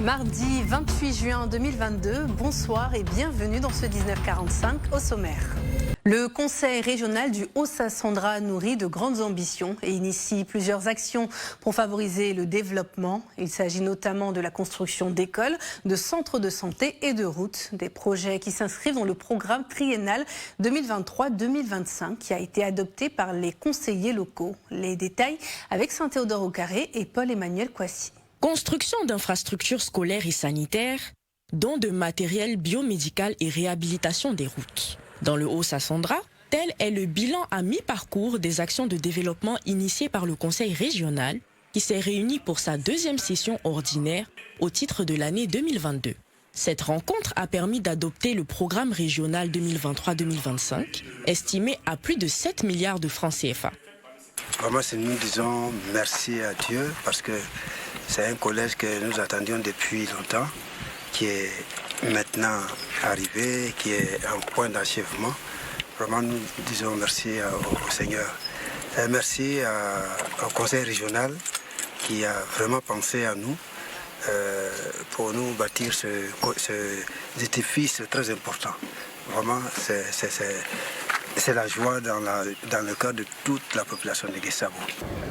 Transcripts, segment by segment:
Mardi 28 juin 2022, bonsoir et bienvenue dans ce 1945 au sommaire. Le Conseil régional du Haut-Sassandra nourrit de grandes ambitions et initie plusieurs actions pour favoriser le développement. Il s'agit notamment de la construction d'écoles, de centres de santé et de routes. Des projets qui s'inscrivent dans le programme triennal 2023-2025 qui a été adopté par les conseillers locaux. Les détails avec Saint-Théodore au Carré et Paul-Emmanuel Coissy. Construction d'infrastructures scolaires et sanitaires, dons de matériel biomédical et réhabilitation des routes. Dans le Haut-Sassandra, tel est le bilan à mi-parcours des actions de développement initiées par le Conseil régional qui s'est réuni pour sa deuxième session ordinaire au titre de l'année 2022. Cette rencontre a permis d'adopter le programme régional 2023-2025, estimé à plus de 7 milliards de francs CFA. Vraiment, nous disons merci à Dieu parce que c'est un collège que nous attendions depuis longtemps, qui est maintenant arrivé, qui est en point d'achèvement. Vraiment, nous disons merci au Seigneur. Et merci au Conseil régional qui a vraiment pensé à nous pour nous bâtir ce édifice très important. Vraiment, c'est la joie dans le cœur de toute la population de Guessabo.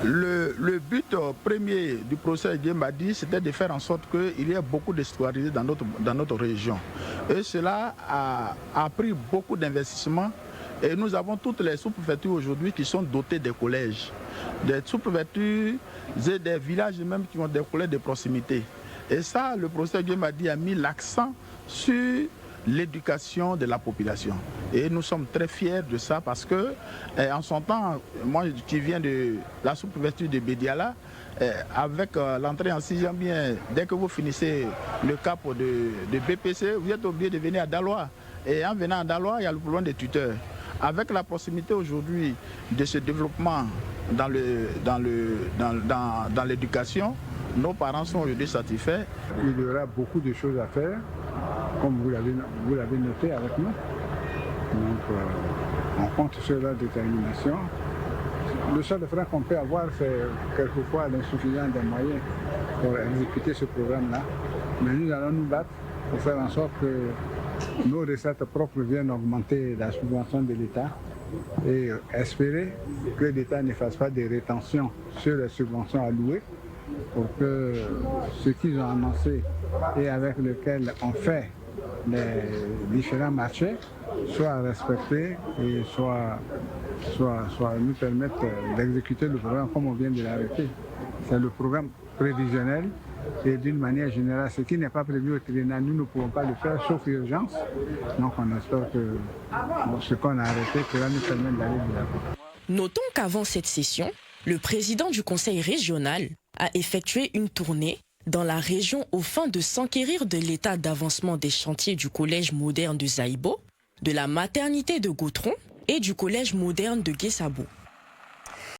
Le but premier du procès Guémadi, c'était de faire en sorte qu'il y ait beaucoup de scolarité dans notre région. Et cela a pris beaucoup d'investissements. Et nous avons toutes les sous-préfectures aujourd'hui qui sont dotées des collèges. Des sous-préfectures et des villages même qui ont des collèges de proximité. Et ça, le procès Guémadi a mis l'accent sur l'éducation de la population. Et nous sommes très fiers de ça parce que, en son temps, moi qui viens de la sous-préfecture de Bédiala, avec l'entrée en 6e, bien, dès que vous finissez le cap de BPC, vous êtes obligé de venir à Daloa. Et en venant à Daloa, il y a le problème des tuteurs. Avec la proximité aujourd'hui de ce développement dans l'éducation, nos parents sont aujourd'hui satisfaits. Il y aura beaucoup de choses à faire, comme vous l'avez noté avec nous. Donc, on compte sur leur détermination. Le seul frein qu'on peut avoir, c'est quelquefois l'insuffisance des moyens pour exécuter ce programme-là. Mais nous allons nous battre pour faire en sorte que nos recettes propres viennent augmenter la subvention de l'État et espérer que l'État ne fasse pas des rétentions sur les subventions allouées pour que ce qu'ils ont annoncé et avec lequel on fait les différents marchés soient respectés et soit nous permettent d'exécuter le programme comme on vient de l'arrêter. C'est le programme prévisionnel et d'une manière générale, ce qui n'est pas prévu au triennal, nous ne pouvons pas le faire sauf urgence. Donc on espère que ce qu'on a arrêté pourra nous permettre d'aller de l'avant. Notons qu'avant cette session, le président du Conseil régional a effectué une tournée dans la région aux fins de s'enquérir de l'état d'avancement des chantiers du collège moderne de Zaïbo, de la maternité de Gautron et du collège moderne de Guessabo.